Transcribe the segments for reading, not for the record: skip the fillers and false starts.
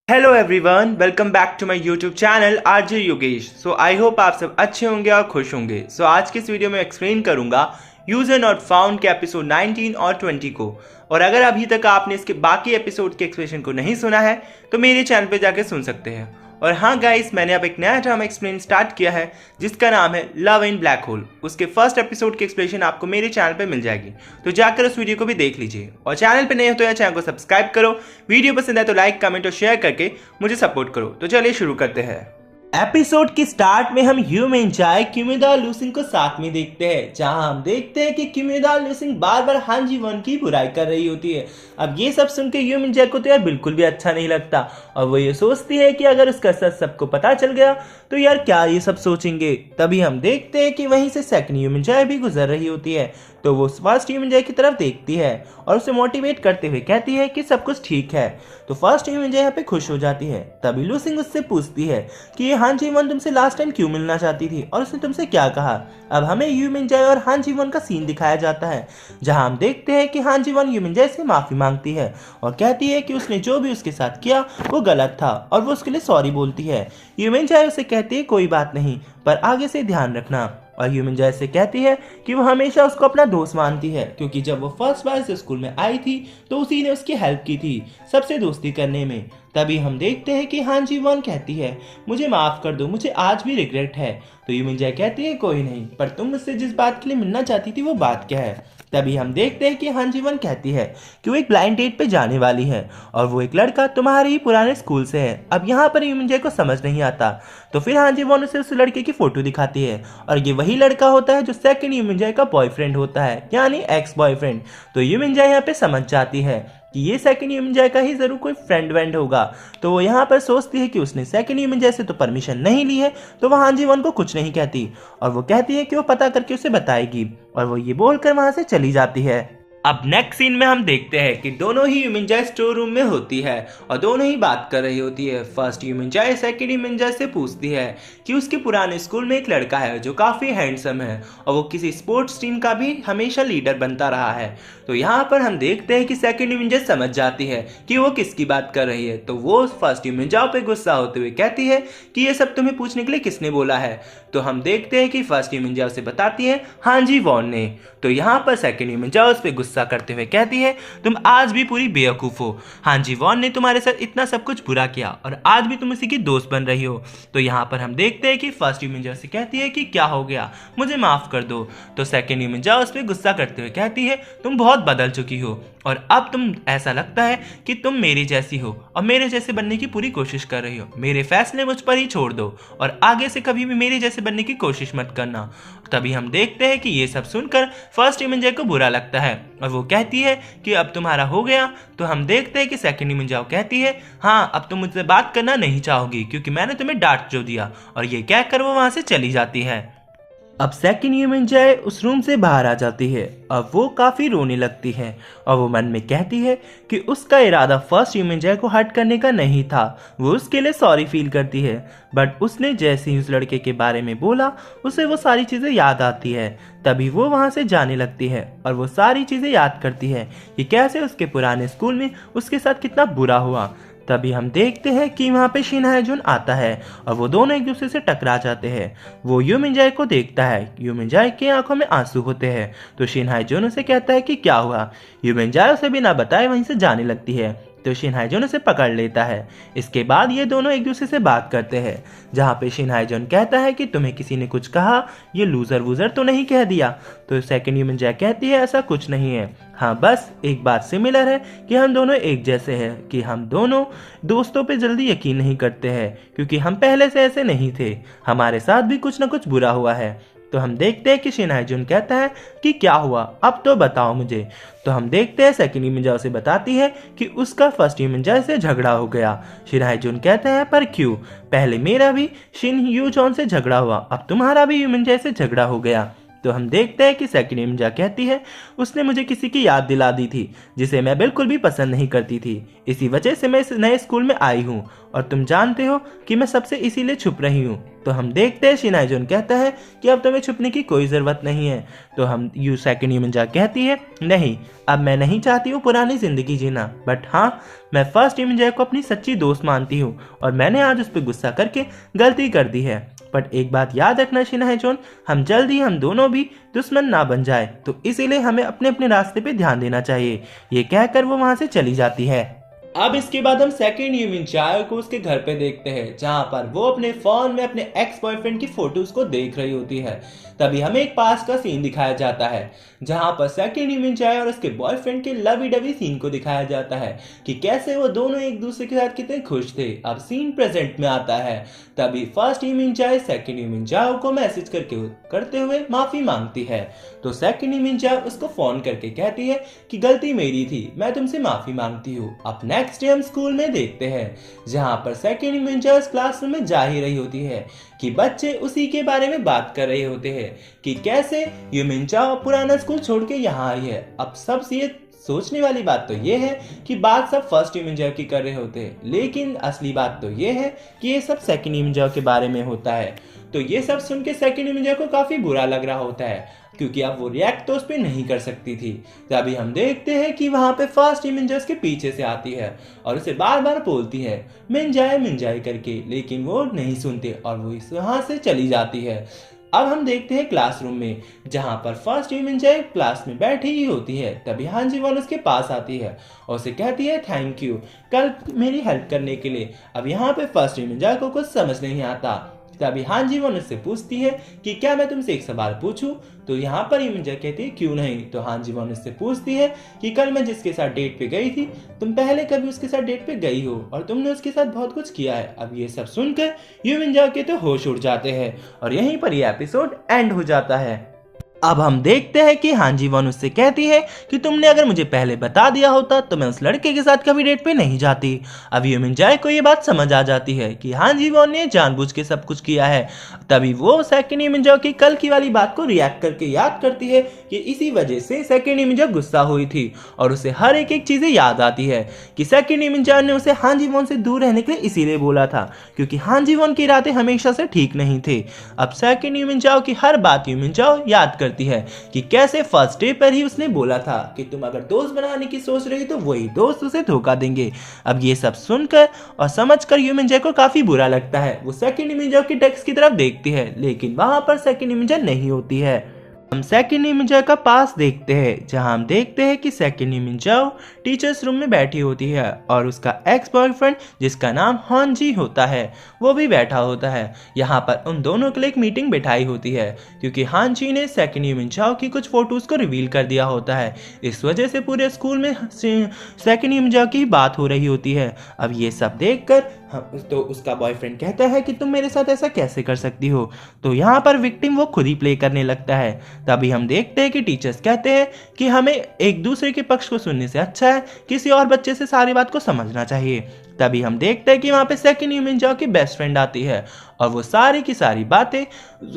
Hello everyone, welcome back to my YouTube channel RJ Yogesh. I hope आप सब अच्छे होंगे और खुश होंगे। आज के इस वीडियो में एक्सप्लेन करूंगा यूजर नॉट फाउंड के एपिसोड 19 और 20 को। और अगर अभी तक आपने इसके बाकी एपिसोड के एक्सप्लेनेशन को नहीं सुना है तो मेरे चैनल पे जाके सुन सकते हैं। और हाँ गाइस, मैंने अब एक नया ड्रामा एक्सप्लेन स्टार्ट किया है जिसका नाम है लव इन ब्लैक होल। उसके फर्स्ट एपिसोड की एक्सप्लेनेशन आपको मेरे चैनल पे मिल जाएगी, तो जाकर उस वीडियो को भी देख लीजिए। और चैनल पे नए हो तो यार चैनल को सब्सक्राइब करो, वीडियो पसंद है तो लाइक कमेंट और शेयर करके मुझे सपोर्ट करो। तो चलिए शुरू करते हैं। एपिसोड की स्टार्ट में हम ह्यू मिन-जाए किमोदा लूसिंग को साथ में देखते हैं, जहां हम देखते हैं कि किमोदा लूसिंग बार बार हान जी वन की बुराई कर रही होती है। अब ये सब सुन के ह्यू मिन-जाए को तो यार बिल्कुल भी अच्छा नहीं लगता और वो ये सोचती है कि अगर उसका सच सबको पता चल गया तो यार क्या ये सब सोचेंगे। तभी हम देखते हैं कि वहीं से सेकंड ह्यू मिन-जाए भी गुजर रही होती है, तो वो फर्स्ट ह्यू मिन-जाए की तरफ देखती है और उसे मोटिवेट करते हुए कहती है कि सब कुछ ठीक है। तो फर्स्ट ह्यू मिन-जाए यहाँ पे खुश हो जाती है। तभी लूसिंग उससे पूछती है कि ये हान जी वन तुमसे लास्ट टाइम क्यों मिलना चाहती थी और उसने तुमसे क्या कहा। अब हमें ह्यू मिन-जाए और हान जी वन का सीन दिखाया जाता है, जहां हम देखते हैं कि हान जी वन ह्यू मिन-जाए से माफी मांगती है और कहती है कि उसने जो भी उसके साथ किया वो गलत था और वो उसके लिए सॉरी बोलती है। ह्यू मिन-जाए उसे कहती है कोई बात नहीं, पर आगे से ध्यान रखना। और ह्यू मिन-जाए से कहती है कि वो हमेशा उसको अपना दोस्त मानती है, क्योंकि जब वो फर्स्ट बार से स्कूल में आई थी तो उसी ने उसकी हेल्प की थी सबसे दोस्ती करने में। तभी हम देखते हैं कि हान जी वन कहती है मुझे माफ कर दो, मुझे आज भी रिग्रेट है। तो ह्यू मिन-जाए कहती है कोई नहीं, पर तुम मुझसे जिस बात के लिए मिलना चाहती थी वो बात क्या है। तभी हम देखते हैं कि हान जी वन कहती है कि वो एक ब्लाइंड डेट पे जाने वाली है और वो एक लड़का तुम्हारे ही पुराने स्कूल से है। अब यहाँ पर ह्यू मिन-जाए को समझ नहीं आता, तो फिर हान जी वन उसे उस लड़के की फोटो दिखाती है और ये वही लड़का होता है जो सेकंड ह्यू मिन-जाए का बॉयफ्रेंड होता है, यानी एक्स बॉयफ्रेंड। तो ह्यू मिन-जाए यहाँ पे समझ जाती है कि ये सेकंड ह्यू मिन-जाए का ही जरूर कोई फ्रेंड वेंड होगा। तो वो यहाँ पर सोचती है कि उसने सेकंड ह्यू मिन-जाए से तो परमिशन नहीं ली है, तो वो हान जी वन को कुछ नहीं कहती और वो कहती है कि वो पता करके उसे बताएगी और वो ये बोलकर वहां से चली जाती है। अब नेक्स्ट सीन में हम देखते हैं कि दोनों ही ह्यू मिन-जाए स्टोर रूम में होती है और दोनों ही बात कर रही होती है। फर्स्ट ह्यू मिन-जाए सेकंड ह्यू मिन-जाए से पूछती है कि उसके पुराने स्कूल में एक लड़का है जो काफ़ी हैंडसम है और वो किसी स्पोर्ट्स टीम का भी हमेशा लीडर बनता रहा है। तो यहाँ पर हम देखते हैं कि सेकंड ह्यू मिन-जाए समझ जाती है कि वो किसकी बात कर रही है, तो वो फर्स्ट ह्यू मिन-जाए पे गुस्सा होते हुए कहती है कि ये सब तुम्हें पूछने के लिए किसने बोला है। तो हम देखते हैं कि फर्स्ट ह्यू मिन-जाए उसे बताती है हान जी वॉन ने। तो यहाँ पर सेकंड ह्यू मिन-जाए उस पर गुस्सा करते हुए कहती है तुम आज भी पूरी बेवकूफ हो, हान जी वॉन ने तुम्हारे साथ इतना सब कुछ बुरा किया और आज भी तुम उसी की दोस्त बन रही हो। तो यहाँ पर हम देखते हैं कि फर्स्ट ह्यू मिन-जाए से कहती है कि क्या हो गया, मुझे माफ कर दो। तो सेकंड ह्यू मिन-जाए उस पर गुस्सा करते हुए कहती है तुम बहुत बदल चुकी हो और अब तुम ऐसा लगता है कि तुम मेरी जैसी हो और मेरे जैसे बनने की पूरी कोशिश कर रही हो। मेरे फैसले मुझ पर ही छोड़ दो और आगे से कभी भी मेरे जैसे बनने की कोशिश मत करना। तभी हम देखते हैं कि ये सब सुनकर फर्स्ट ह्यू मिन-जाए को बुरा लगता है और वो कहती है कि अब तुम्हारा हो गया। तो हम देखते हैं कि सेकंड ह्यू मिन-जाए कहती है हाँ अब तुम मुझसे बात करना नहीं चाहोगी क्योंकि मैंने तुम्हें डांट जो दिया, और ये कहकर वो वहां से चली जाती है। अब सेकंड ह्यू मिन-जाए उस रूम से बाहर आ जाती है और वो काफ़ी रोने लगती है और वो मन में कहती है कि उसका इरादा फर्स्ट ह्यू मिन-जाए को हर्ट करने का नहीं था। वो उसके लिए सॉरी फील करती है, बट उसने जैसे ही उस लड़के के बारे में बोला उसे वो सारी चीज़ें याद आती है। तभी वो वहाँ से जाने लगती है और वो सारी चीज़ें याद करती है कि कैसे उसके पुराने स्कूल में उसके साथ कितना बुरा हुआ। तभी हम देखते हैं कि वहाँ पे शिन हाए जुन आता है और वो दोनों एक दूसरे से टकरा जाते हैं। वो ह्यू मिन-जाए को देखता है, ह्यू मिन-जाए की आंखों में आंसू होते हैं। तो शिन हाए जुन उसे कहता है कि क्या हुआ। ह्यू मिन-जाए उसे बिना बताए वहीं से जाने लगती है, तो शिन हाए जुन उसे पकड़ लेता है। इसके बाद ये दोनों एक दूसरे से बात करते हैं, जहाँ पे शिन हाए जुन कहता है कि तुम्हें किसी ने कुछ कहा, ये लूजर वूजर तो नहीं कह दिया। तो सेकंड ह्यू मिन-जाए कहती है ऐसा कुछ नहीं है, हाँ बस एक बात सिमिलर है कि हम दोनों एक जैसे हैं कि हम दोनों दोस्तों पे जल्दी यकीन नहीं करते हैं क्योंकि हम पहले से ऐसे नहीं थे, हमारे साथ भी कुछ ना कुछ बुरा हुआ है। तो हम देखते हैं कि शिन हाए जुन कहता है कि क्या हुआ अब तो बताओ मुझे। तो हम देखते हैं सेकंड ह्यू मिन-जाए उसे बताती है कि उसका फर्स्ट ह्यू मिन-जाए से झगड़ा हो गया। शिन हाए जुन कहते हैं पर क्यों, पहले मेरा भी शिन ह्यू जॉन से झगड़ा हुआ, अब तुम्हारा भी ह्यू मिन-जाए से झगड़ा हो गया। तो हम देखते हैं कि सेकंड निंजा कहती है उसने मुझे किसी की याद दिला दी थी जिसे मैं बिल्कुल भी पसंद नहीं करती थी, इसी वजह से मैं इस नए स्कूल में आई हूँ और तुम जानते हो कि मैं सबसे इसीलिए छुप रही हूँ। तो हम देखते हैं शिन हाइजोन कहता है कि अब तुम्हें छुपने की कोई ज़रूरत नहीं है। तो हम सेकंड निंजा कहती है नहीं, अब मैं नहीं चाहती हूँ पुरानी ज़िंदगी जीना, बट हाँ मैं फर्स्ट निंजा को अपनी सच्ची दोस्त मानती हूँ और मैंने आज उस पर गुस्सा करके गलती कर दी है। बट एक बात याद रखना शिन हाइजोन, हम दोनों भी दुश्मन ना बन जाए, तो इसीलिए हमें अपने अपने रास्ते पे ध्यान देना चाहिए। ये कहकर वो वहाँ से चली जाती है। अब इसके बाद हम सेकंड यूमिन चाय को उसके घर पे देखते हैं जहां पर वो अपने फोन में अपने एक्स बॉयफ्रेंड की फोटोज को देख रही होती है। तभी हमें एक पास का सीन दिखाया जाता है जहां पर सेकंड यूमिन चाय और उसके बॉयफ्रेंड के लवी डवी सीन को दिखाया जाता है कि कैसे वो दोनों एक दूसरे के साथ कितने खुश थे। अब सीन प्रेजेंट में आता है, तभी फर्स्ट यूमिन चाय सेकंड यूमिन चाय को मैसेज करते हुए माफी मांगती है। तो सेकंड यूमिन चाय उसको फोन करके कहती है कि गलती मेरी थी, मैं तुमसे माफी मांगती हूँ। अब नेक्स्ट डे हम स्कूल में देखते हैं जहां पर सेकंड यूमिन चाय क्लासरूम में जा ही रही होती है कि बच्चे उसी के बारे में बात कर रहे होते हैं कि कैसे यूमिन चाओ पुराना स्कूल छोड़ के यहाँ आई है। अब सबसे ये सोचने वाली बात तो ये है कि बात सब फर्स्ट यूमिन चाओ की कर रहे होते हैं, लेकिन असली बात तो ये है कि ये सब सेकंड यूमिन चाओ के बारे में होता है। तो ये सब सुन के सेकंड यूमिन चाओ को काफी बुरा लग रहा होता है क्योंकि अब वो रिएक्ट तो उस पर नहीं कर सकती थी। तभी हम देखते हैं कि वहां पे फर्स्ट मिंजा उसके पीछे से आती है और उसे बार बार बोलती है मिन जाए करके, लेकिन वो नहीं सुनते और वो वहां से चली जाती है। अब हम देखते हैं क्लासरूम में जहां पर फर्स्ट मिंजा क्लास में बैठी ही होती है। तभी हान जी वॉन उसके पास आती है और उसे कहती है थैंक यू कल मेरी हेल्प करने के लिए। अब यहाँ पे फर्स्ट मिंजा को कुछ समझ नहीं आता। तभी हान जी वॉन उससे पूछती है कि क्या मैं तुमसे एक सवाल पूछूं? तो यहाँ पर मिंजा कहती है क्यों नहीं। तो हान जी वॉन उससे पूछती है कि कल मैं जिसके साथ डेट पे गई थी तुम पहले कभी उसके साथ डेट पे गई हो और तुमने उसके साथ बहुत कुछ किया है। अब ये सब सुनकर मिंजा के तो होश उड़ जाते हैं और यहीं पर ये एपिसोड एंड हो जाता है। अब हम देखते हैं कि हान जी वॉन उससे कहती है कि तुमने अगर मुझे पहले बता दिया होता तो मैं उस लड़के के साथ कभी डेट पे नहीं जाती। अब यूमिन जाए को ये बात समझ आ जाती है कि हान जी वॉन ने जानबूझ के सब कुछ किया है। तभी वो सेकंड यूमिन जाओ की कल की वाली बात को रिएक्ट करके याद करती है कि इसी वजह से सेकंड यूमिन जाओ गुस्सा हुई थी और उसे हर एक चीजें याद आती है कि सेकंड यूमिन जाओ ने उसे हान जी वॉन से दूर रहने के लिए इसीलिए बोला था क्योंकि हान जी वॉन के इरादे हमेशा से ठीक नहीं थे। अब सेकंड यूमिन जाओ की हर बात यूमिन जाओ याद करती है कि कैसे फर्स्ट डे पर ही उसने बोला था कि तुम अगर दोस्त बनाने की सोच रही तो वही दोस्त उसे धोखा देंगे। अब ये सब सुनकर और समझकर यूमिन जाओ को काफी बुरा लगता है। वो सेकंड यूमिन जाओ की डेस्क की तरफ देखती है लेकिन वहां पर सेकंड यूमिन जाओ नहीं होती है। हम सेकंड यूमिन जाओ का पास देखते हैं जहां हम देखते हैं कि सेकंड यूमिन जाओ टीचर्स रूम में बैठी होती है और उसका एक्स बॉयफ्रेंड जिसका नाम हान जी होता है वो भी बैठा होता है। यहाँ पर उन दोनों के लिए एक मीटिंग बिठाई होती है क्योंकि हान जी ने सेकंड यूमिन जाओ की कुछ फोटोज को रिवील कर दिया होता है। इस वजह से पूरे स्कूल में सेकंड यूमिन जाओ की बात हो रही होती है। अब ये सब देखकर तो उसका बॉयफ्रेंड कहता है कि तुम मेरे साथ ऐसा कैसे कर सकती हो। तो यहाँ पर विक्टिम वो खुद ही प्ले करने लगता है। तभी हम देखते हैं कि टीचर्स कहते हैं कि हमें एक दूसरे के पक्ष को सुनने से अच्छा है किसी और बच्चे से सारी बात को समझना चाहिए। तभी हम देखते हैं कि वहाँ पे सेकंड यूमिन जाओ की बेस्ट फ्रेंड आती है और वो सारी की सारी बातें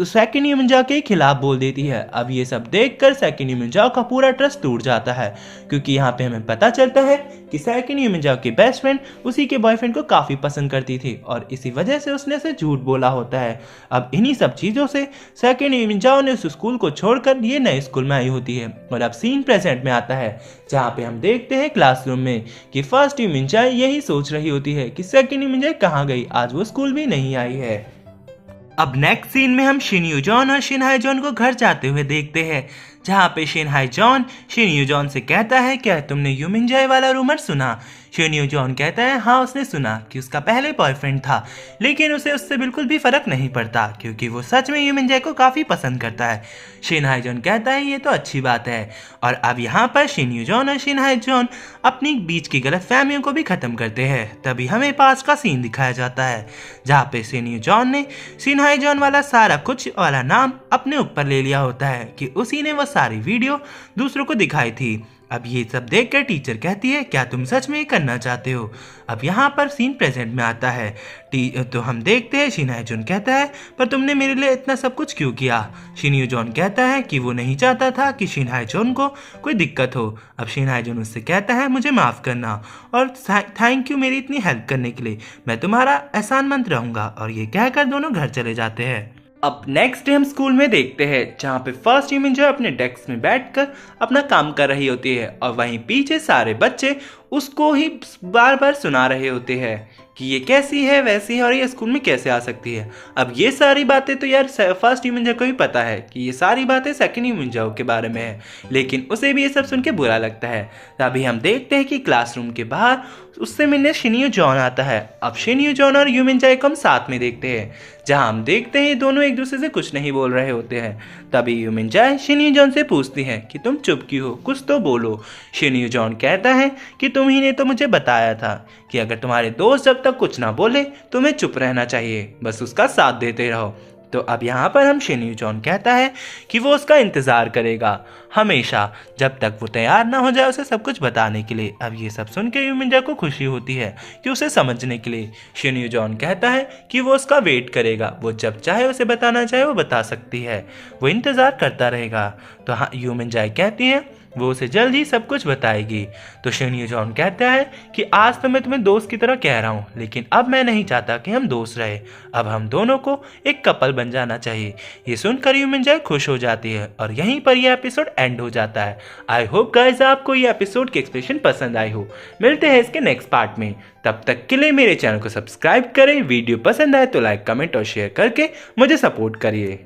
सेकंड यूमिन जाओ के खिलाफ बोल देती है। अब ये सब देखकर सेकंड यूमिन जाओ का पूरा ट्रस्ट टूट जाता है क्योंकि यहाँ पे हमें पता चलता है कि सेकंड यूमिन जाओ की बेस्ट फ्रेंड उसी के बॉयफ्रेंड को काफी पसंद करती थी और इसी वजह से उसने उसे झूठ बोला होता है। अब इन्हीं सब चीजों से सेकंड यूमिन जाओ ने उस स्कूल को छोड़कर ये नए स्कूल में आई होती है और अब सीन प्रेजेंट में आता है जहाँ पे हम देखते हैं क्लासरूम में कि फर्स्ट यूमिन जाओ यही सोच रही होती है कि सेकंड यूमिन जाओ कहाँ गई, आज वो स्कूल भी नहीं आई है। अब नेक्स्ट सीन में हम शिन यूजॉन और शिन हाइजॉन को घर जाते हुए देखते हैं जहाँ पे शिन हाइजॉन शिन यूजॉन से कहता है क्या तुमने यूमिन जाए वाला रूमर सुना। शिन यूजॉन कहता है हाँ उसने सुना कि उसका पहले बॉयफ्रेंड था लेकिन उसे उससे बिल्कुल भी फर्क नहीं पड़ता क्योंकि वो सच में यूमिन जाए को काफी पसंद करता है। शिन हाइजॉन कहता है ये तो अच्छी बात है। और अब यहाँ पर शिन यूजॉन और शिन हाइजॉन अपनी बीच की गलतफहमियों को भी खत्म करते हैं। तभी हमें पास का सीन दिखाया जाता है जहाँ पे शिन यूजॉन ने शिन हाइजॉन वाला सारा कुछ वाला नाम अपने ऊपर ले लिया होता है कि उसी ने वो सारी वीडियो दूसरों को दिखाई थी। अब ये सब देखकर टीचर कहती है, क्या तुम सच में ये करना चाहते हो? अब यहाँ पर सीन प्रेजेंट में आता है। तो हम देखते हैं शिन हाए-जून कहता है, पर तुमने मेरे लिए इतना सब कुछ क्यों किया? शिन ह्यो-जॉन कहता है कि वो नहीं चाहता था कि शिन हाए-जून को कोई दिक्कत हो। अब शिन हाए-जून उससे कहता है, मुझे माफ़ करना और थैंक यू मेरी इतनी हेल्प करने के लिए, मैं तुम्हारा एहसानमंद रहूँगा। और ये कहकर दोनों घर चले जाते हैं। अब नेक्स्ट डे हम स्कूल में देखते हैं, जहाँ पे फर्स्ट यूमिन अपने डेस्क में बैठकर अपना काम कर रही होती है और वहीं पीछे सारे बच्चे उसको ही बार बार सुना रहे होते हैं कि ये कैसी है वैसी है और ये स्कूल में कैसे आ सकती है। अब ये सारी बातें तो यार फर्स्ट यूमिन को भी पता है कि ये सारी बातें सेकंड यूमिन के बारे में है, लेकिन उसे भी ये सब सुन के बुरा लगता है। अभी हम देखते हैं कि क्लासरूम के बाहर उससे मिलने शिन ह्यो-जॉन आता है। अब शिन ह्यो-जॉन और यूमिन को हम साथ में देखते हैं, जहां हम देखते हैं ये दोनों एक दूसरे से कुछ नहीं बोल रहे होते हैं। तभी यूमिन शिन ह्यो-जॉन से पूछती है कि तुम चुप क्यों हो, कुछ तो बोलो। शिन ह्यो-जॉन कहता है कि तुम ही ने तो मुझे बताया था कि अगर तुम्हारे दोस्त जब तक कुछ ना बोले तुम्हें चुप रहना चाहिए, बस उसका साथ देते रहो। तो अब यहाँ पर हम शिन ह्यो-जॉन कहता है कि वो उसका इंतज़ार करेगा हमेशा, जब तक वो तैयार ना हो जाए उसे सब कुछ बताने के लिए। अब ये सब सुन के यूमिन को खुशी होती है कि उसे समझने के लिए। शिन ह्यो-जॉन कहता है कि वो उसका वेट करेगा, वो जब चाहे उसे बताना चाहे वो बता सकती है, वो इंतज़ार करता रहेगा। तो हाँ, यूमिन कहती है वो उसे जल्द ही सब कुछ बताएगी। तो शिन ह्यो-जॉन कहता है कि आज तो मैं तुम्हें दोस्त की तरह कह रहा हूँ, लेकिन अब मैं नहीं चाहता कि हम दोस्त रहे, अब हम दोनों को एक कपल बन जाना चाहिए। ये सुनकर यूमिन खुश हो जाती है और यहीं पर यह एपिसोड एंड हो जाता है। आई होप गाइस आपको ये एपिसोड की एक्सप्लेनेशन पसंद आई हो। मिलते हैं इसके नेक्स्ट पार्ट में, तब तक के लिए मेरे चैनल को सब्सक्राइब करें, वीडियो पसंद आए तो लाइक कमेंट और शेयर करके मुझे सपोर्ट करिए।